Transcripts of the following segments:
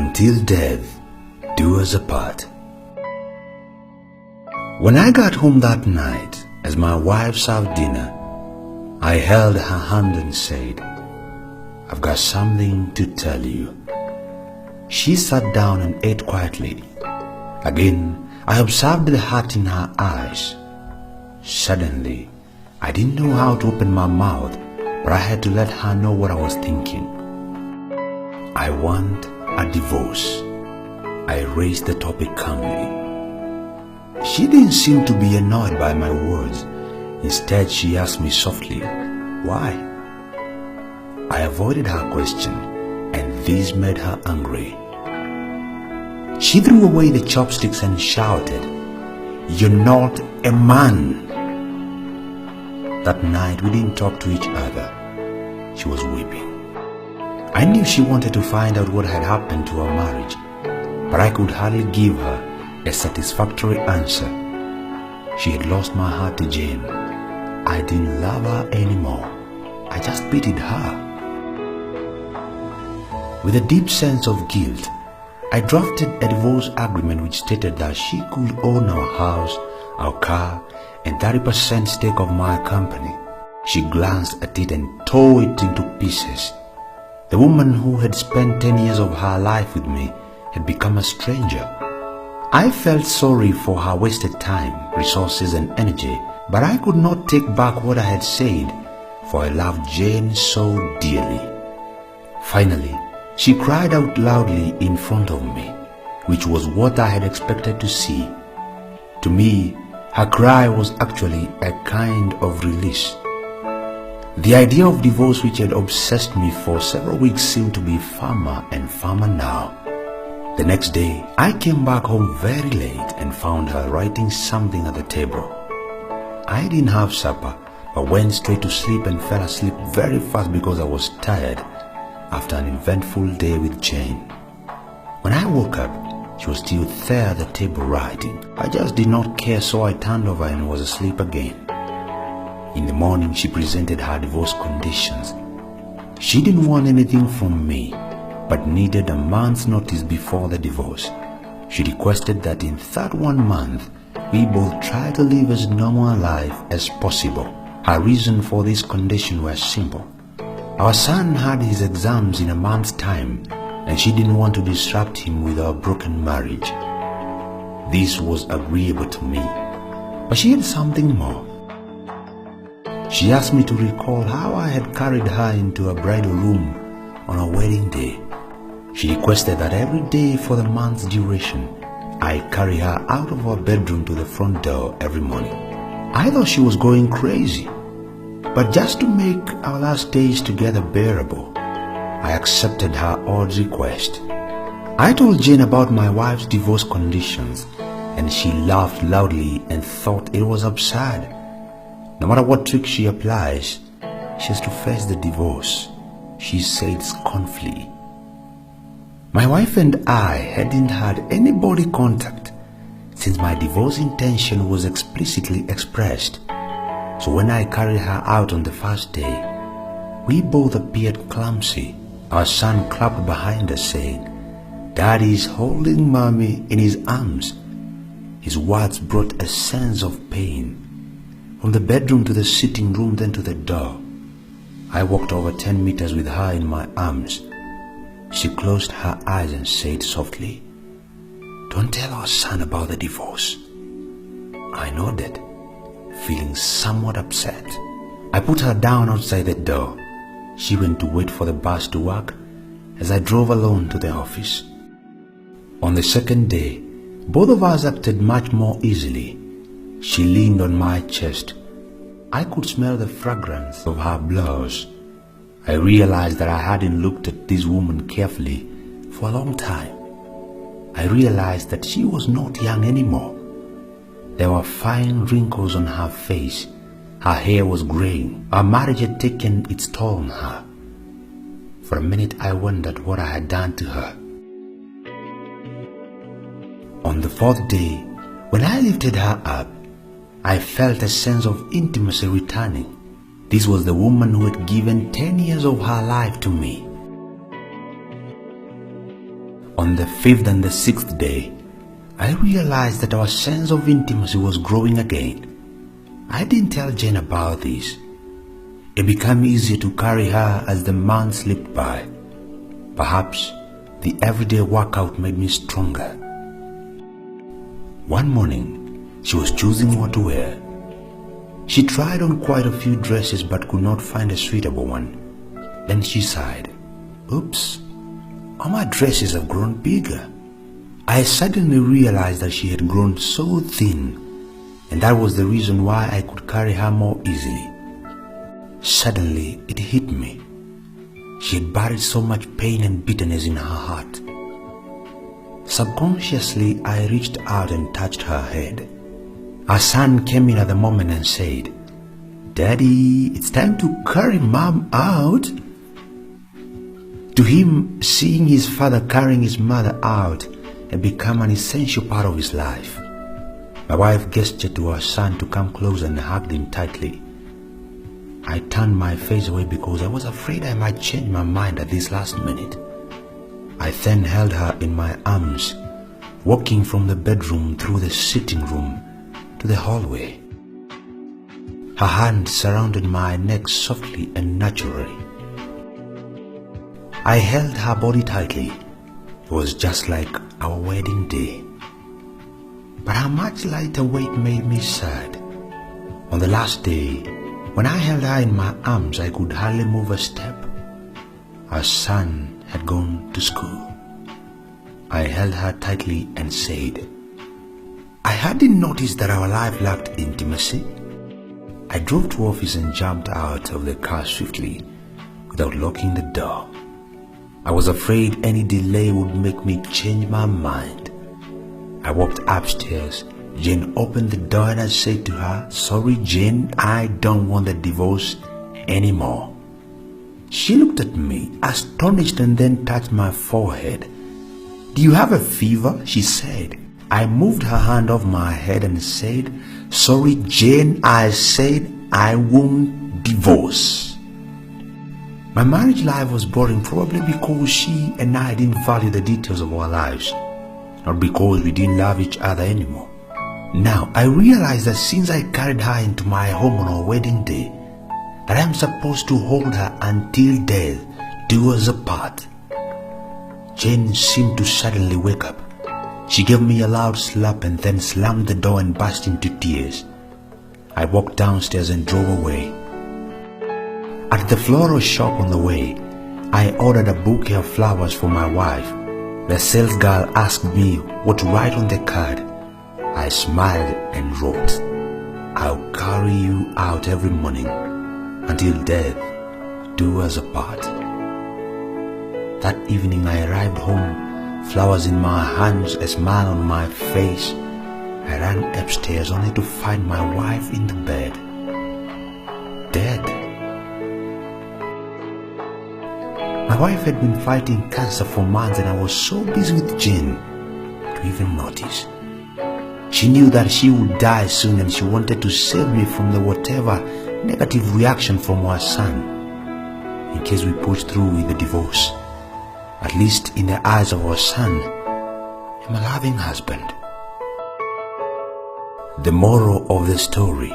until death do us apart. When I got home that night, as my wife served dinner, I held her hand and said, "I've got something to tell you." She sat down and ate quietly. Again, I observed the hurt in her eyes. Suddenly, I didn't know how to open my mouth, but I had to let her know what I was thinking. "I want a divorce." I raised the topic calmly. She didn't seem to be annoyed by my words. Instead, she asked me softly, "Why?" I avoided her question, and this made her angry. She threw away the chopsticks and shouted, "You're not a man!" That night, we didn't talk to each other. She was weeping. I knew she wanted to find out what had happened to our marriage, but I could hardly give her a satisfactory answer. She had lost my heart to Jane. I didn't love her anymore. I just pitied her. With a deep sense of guilt, I drafted a divorce agreement which stated that she could own our house, our car, and 30% stake of my company. She glanced at it and tore it into pieces. The woman who had spent 10 years of her life with me had become a stranger. I felt sorry for her wasted time, resources, and energy, but I could not take back what I had said, for I loved Jane so dearly. Finally, she cried out loudly in front of me, which was what I had expected to see. To me, her cry was actually a kind of release. The idea of divorce, which had obsessed me for several weeks, seemed to be firmer and firmer now. The next day, I came back home very late and found her writing something at the table. I didn't have supper, but went straight to sleep and fell asleep very fast because I was tired after an eventful day with Jane. When I woke up, she was still there at the table writing. I just did not care, so I turned over and was asleep again. In the morning, she presented her divorce conditions. She didn't want anything from me, but needed a month's notice before the divorce. She requested that in that 1 month, we both try to live as normal a life as possible. Her reason for this condition was simple. Our son had his exams in a month's time, and she didn't want to disrupt him with our broken marriage. This was agreeable to me, but she had something more. She asked me to recall how I had carried her into a bridal room on our wedding day. She requested that every day for the month's duration, I carry her out of our bedroom to the front door every morning. I thought she was going crazy, but just to make our last days together bearable, I accepted her odd request. I told Jane about my wife's divorce conditions, and she laughed loudly and thought it was absurd. No matter what trick she applies, she has to face the divorce, she said scornfully. My wife and I hadn't had any body contact since my divorce intention was explicitly expressed. So when I carried her out on the first day, we both appeared clumsy. Our son clapped behind us saying, "Daddy is holding Mommy in his arms." His words brought a sense of pain. From the bedroom to the sitting room, then to the door. I walked over 10 meters with her in my arms. She closed her eyes and said softly, "Don't tell our son about the divorce." I nodded, feeling somewhat upset. I put her down outside the door. She went to wait for the bus to work as I drove alone to the office. On the second day, both of us acted much more easily. She leaned on my chest. I could smell the fragrance of her blouse. I realized that I hadn't looked at this woman carefully for a long time. I realized that she was not young anymore. There were fine wrinkles on her face. Her hair was graying. Our marriage had taken its toll on her. For a minute, I wondered what I had done to her. On the fourth day, when I lifted her up, I felt a sense of intimacy returning. This was the woman who had given 10 years of her life to me. On the 5th and the 6th day, I realized that our sense of intimacy was growing again. I didn't tell Jane about this. It became easier to carry her as the months slipped by. Perhaps the everyday workout made me stronger. One morning, she was choosing what to wear. She tried on quite a few dresses but could not find a suitable one. Then she sighed. Oops, all my dresses have grown bigger. I suddenly realized that she had grown so thin, and that was the reason why I could carry her more easily. Suddenly, it hit me. She had buried so much pain and bitterness in her heart. Subconsciously, I reached out and touched her head. Our son came in at the moment and said, "Daddy, it's time to carry Mom out." To him, seeing his father carrying his mother out had become an essential part of his life. My wife gestured to our son to come closer and hugged him tightly. I turned my face away because I was afraid I might change my mind at this last minute. I then held her in my arms, walking from the bedroom through the sitting room to the hallway. Her hand surrounded my neck softly and naturally. I held her body tightly. It was just like our wedding day. But her much lighter weight made me sad. On the last day, when I held her in my arms, I could hardly move a step. Our son had gone to school. I held her tightly and said, "I hadn't noticed that our life lacked intimacy." I drove to office and jumped out of the car swiftly, without locking the door. I was afraid any delay would make me change my mind. I walked upstairs. Jane opened the door and I said to her, "Sorry, Jane, I don't want the divorce anymore." She looked at me, astonished, and then touched my forehead. "Do you have a fever?" she said. I moved her hand off my head and said, "Sorry, Jane, I said I won't divorce." My marriage life was boring probably because she and I didn't value the details of our lives, not because we didn't love each other anymore. Now, I realized that since I carried her into my home on our wedding day, that I am supposed to hold her until death do us apart. Jane seemed to suddenly wake up. She gave me a loud slap and then slammed the door and burst into tears. I walked downstairs and drove away. At the floral shop on the way, I ordered a bouquet of flowers for my wife. The sales girl asked me what to write on the card. I smiled and wrote, "I'll carry you out every morning until death do us apart." That evening I arrived home, flowers in my hands, a smile on my face. I ran upstairs only to find my wife in the bed, dead. My wife had been fighting cancer for months and I was so busy with Jane to even notice. She knew that she would die soon and she wanted to save me from the whatever negative reaction from our son, in case we pushed through with the divorce. At least in the eyes of our son, I'm a loving husband. The moral of the story: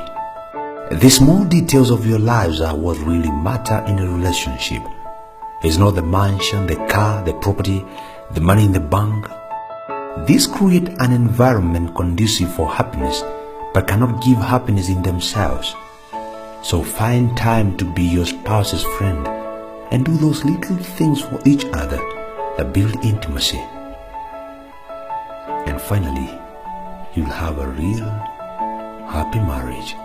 the small details of your lives are what really matter in a relationship. It's not the mansion, the car, the property, the money in the bank. These create an environment conducive for happiness, but cannot give happiness in themselves. So find time to be your spouse's friend and do those little things for each other that build intimacy. And finally, you'll have a real happy marriage.